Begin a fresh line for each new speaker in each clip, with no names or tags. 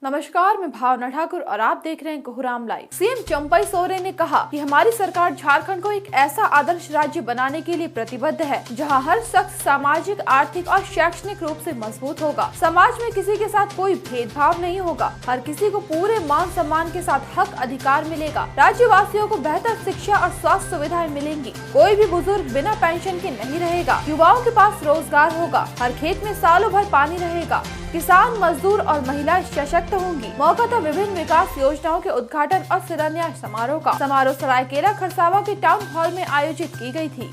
नमस्कार, मैं भावना ठाकुर और आप देख रहे हैं कोहराम लाइव। सीएम चंपई सोरेन ने कहा कि हमारी सरकार झारखंड को एक ऐसा आदर्श राज्य बनाने के लिए प्रतिबद्ध है जहां हर शख्स सामाजिक, आर्थिक और शैक्षणिक रूप से मजबूत होगा। समाज में किसी के साथ कोई भेदभाव नहीं होगा। हर किसी को पूरे मान सम्मान के साथ हक अधिकार मिलेगा। राज्यवासियों को बेहतर शिक्षा और स्वास्थ्य सुविधाएं मिलेंगी। कोई भी बुजुर्ग बिना पेंशन के नहीं रहेगा। युवाओं के पास रोजगार होगा। हर खेत में सालों भर पानी रहेगा। किसान, मजदूर और महिलाएं सशक्त होंगी। मौका था विभिन्न विकास योजनाओं के उद्घाटन और शिलान्यास समारोह का। समारोह सरायकेला खरसावां के टाउन हॉल में आयोजित की गई थी।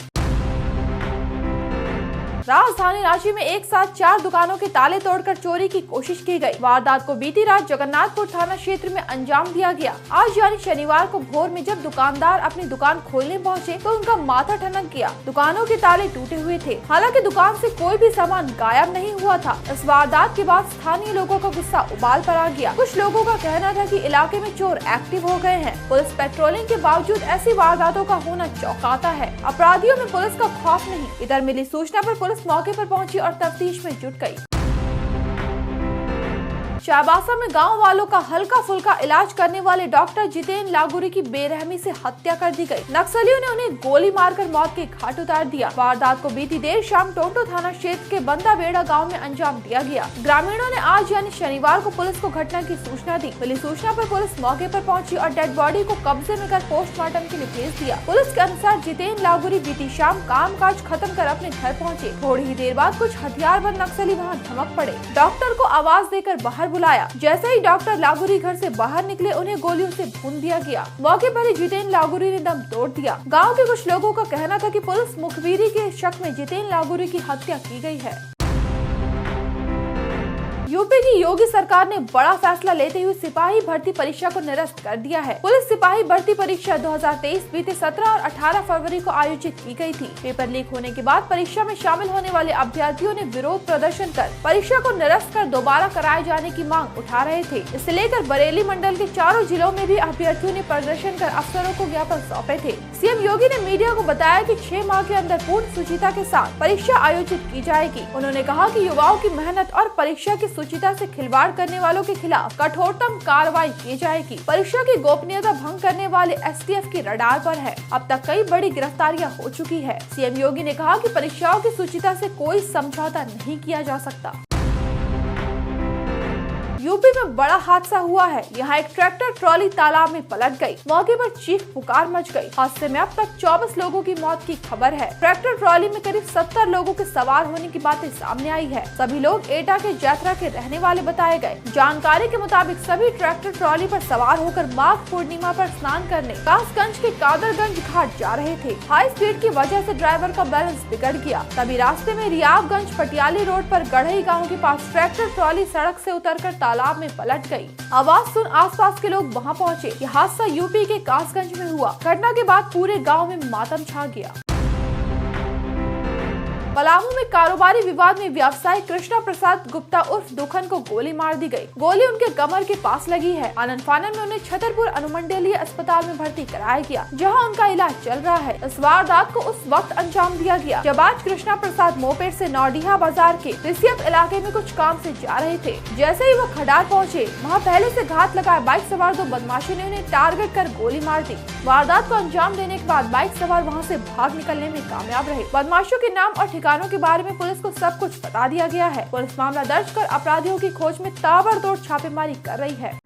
राजधानी रांची में एक साथ 4 दुकानों के ताले तोड़कर चोरी की कोशिश की गई। वारदात को बीती रात जगन्नाथपुर थाना क्षेत्र में अंजाम दिया गया। आज यानी शनिवार को भोर में जब दुकानदार अपनी दुकान खोलने पहुंचे तो उनका माथा ठनक गया। दुकानों के ताले टूटे हुए थे। हालांकि दुकान से कोई भी सामान गायब नहीं हुआ था। इस वारदात के बाद स्थानीय लोगों का गुस्सा उबाल पर आ गया। कुछ लोगों का कहना था कि इलाके में चोर एक्टिव हो गए हैं। पुलिस पेट्रोलिंग के बावजूद ऐसी वारदातों का होना चौंकाता है। अपराधियों में पुलिस का खौफ नहीं। इधर मिली सूचना पर पुलिस मौके पर पहुंची और तफ्तीश में जुट गई। चाईबासा में गांव वालों का हल्का फुल्का इलाज करने वाले डॉक्टर जितेन लागुरी की बेरहमी से हत्या कर दी गई। नक्सलियों ने उन्हें गोली मारकर मौत के घाट उतार दिया। वारदात को बीती देर शाम टोंटो थाना क्षेत्र के बंदा बेड़ा गांव में अंजाम दिया गया। ग्रामीणों ने आज यानी शनिवार को पुलिस को घटना की सूचना दी। मिली सूचना पर पुलिस मौके पर पहुंची और डेड बॉडी को कब्जे में कर पोस्टमार्टम के लिए भेज दिया। पुलिस के अनुसार जितेन लागुरी बीती शाम कामकाज खत्म कर अपने घर पहुँचे। थोड़ी ही देर बाद कुछ हथियारबंद नक्सली वहाँ धमक पड़े। डॉक्टर को आवाज देकर बाहर बुलाया। जैसे ही डॉक्टर लागुरी घर से बाहर निकले उन्हें गोलियों से भून दिया गया। मौके पर ही जितेन लागुरी ने दम तोड़ दिया। गांव के कुछ लोगों का कहना था कि पुलिस मुखबिरी के शक में जितेन लागुरी की हत्या की गई है। यूपी की योगी सरकार ने बड़ा फैसला लेते हुए सिपाही भर्ती परीक्षा को निरस्त कर दिया है। पुलिस सिपाही भर्ती परीक्षा 2023 बीते 17 और 18 फरवरी को आयोजित की गई थी। पेपर लीक होने के बाद परीक्षा में शामिल होने वाले अभ्यर्थियों ने विरोध प्रदर्शन कर परीक्षा को निरस्त कर दोबारा कराए जाने की मांग उठा रहे थे। इसे लेकर बरेली मंडल के चारों जिलों में भी अभ्यर्थियों ने प्रदर्शन कर अफसरों को ज्ञापन सौंपे थे। सीएम योगी ने मीडिया को बताया कि 6 माह के अंदर पूर्ण सुचिता के साथ परीक्षा आयोजित की जाएगी। उन्होंने कहा कि युवाओं की मेहनत और परीक्षा की सुचिता से खिलवाड़ करने वालों के खिलाफ कठोरतम कार्रवाई की जाएगी। परीक्षा की गोपनीयता भंग करने वाले एसटीएफ की रडार पर है। अब तक कई बड़ी गिरफ्तारियां हो चुकी है। सीएम योगी ने कहा कि परीक्षाओं की सुचिता से कोई समझौता नहीं किया जा सकता। यूपी में बड़ा हादसा हुआ है। यहाँ एक ट्रैक्टर ट्रॉली तालाब में पलट गई। मौके पर चीख पुकार मच गई। हादसे में अब तक 24 लोगों की मौत की खबर है। ट्रैक्टर ट्रॉली में करीब 70 लोगों के सवार होने की बातें सामने आई है। सभी लोग एटा के यात्रा के रहने वाले बताए गए। जानकारी के मुताबिक सभी ट्रैक्टर ट्रॉली पर सवार होकर माघ पूर्णिमा पर स्नान करने कासगंज के कादरगंज घाट जा रहे थे। हाई स्पीड की वजह से ड्राइवर का बैलेंस बिगड़ गया। तभी रास्ते में रियाबगंज पटियाली रोड पर गढ़ई गाँव के पास ट्रैक्टर ट्रॉली सड़क से उतरकर तालाब में पलट गई। आवाज सुन आसपास के लोग वहां पहुंचे। यह हादसा यूपी के कासगंज में हुआ। घटना के बाद पूरे गांव में मातम छा गया। पलामू में कारोबारी विवाद में व्यवसायी कृष्णा प्रसाद गुप्ता उर्फ दुखन को गोली मार दी गई। गोली उनके कमर के पास लगी है। आनंद फानन में उन्हें छतरपुर अनुमंडलीय अस्पताल में भर्ती कराया गया, जहां उनका इलाज चल रहा है। इस वारदात को उस वक्त अंजाम दिया गया जब आज कृष्णा प्रसाद मोपेड से नौडिहा बाजार के रिसियप इलाके में कुछ काम से जा रहे थे। जैसे ही वो खडार पहुँचे, वहाँ पहले से घात लगाए बाइक सवार 2 बदमाशों ने उन्हें टारगेट कर गोली मार दी। वारदात को अंजाम देने के बाद बाइक सवार वहाँ से भाग निकलने में कामयाब रहे। बदमाशों के नाम और ठिकानों के बारे में पुलिस को सब कुछ बता दिया गया है। पुलिस मामला दर्ज कर अपराधियों की खोज में ताबड़तोड़ छापेमारी कर रही है।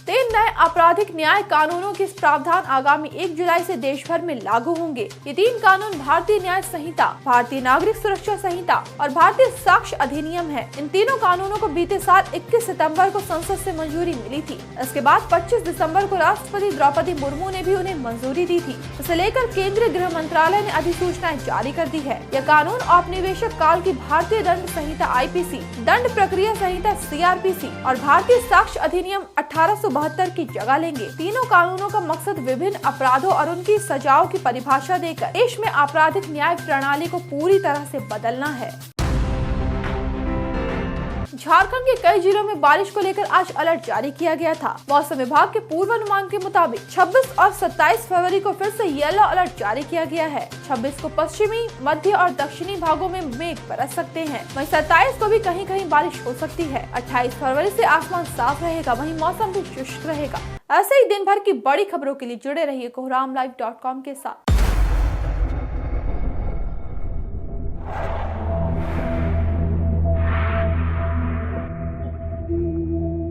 3 नए आपराधिक न्याय कानूनों के प्रावधान आगामी 1 जुलाई से देश भर में लागू होंगे। ये 3 कानून भारतीय न्याय संहिता, भारतीय नागरिक सुरक्षा संहिता और भारतीय साक्ष्य अधिनियम है। इन तीनों कानूनों को बीते साल 21 सितंबर को संसद से मंजूरी मिली थी। इसके बाद 25 दिसंबर को राष्ट्रपति द्रौपदी मुर्मू ने भी उन्हें मंजूरी दी थी। इसे लेकर केंद्रीय गृह मंत्रालय ने अधिसूचनाएं जारी कर दी है। यह कानून औपनिवेशिक काल की भारतीय दंड संहिता IPC, दंड प्रक्रिया संहिता CRPC और भारतीय साक्ष्य अधिनियम 1872 की जगह लेंगे। तीनों कानूनों का मकसद विभिन्न अपराधों और उनकी सजाओं की परिभाषा देकर देश में आपराधिक न्याय प्रणाली को पूरी तरह से बदलना है। झारखंड के कई जिलों में बारिश को लेकर आज अलर्ट जारी किया गया था। मौसम विभाग के पूर्वानुमान के मुताबिक 26 और 27 फरवरी को फिर से येलो अलर्ट जारी किया गया है। 26 को पश्चिमी, मध्य और दक्षिणी भागों में मेघ बरस सकते हैं। वहीं 27 को भी कहीं कहीं बारिश हो सकती है। 28 फरवरी से आसमान साफ रहेगा, वहीं मौसम भी शुष्क रहेगा। ऐसे ही दिन भर की बड़ी खबरों के लिए जुड़े रहिए kohramlive.com के साथ।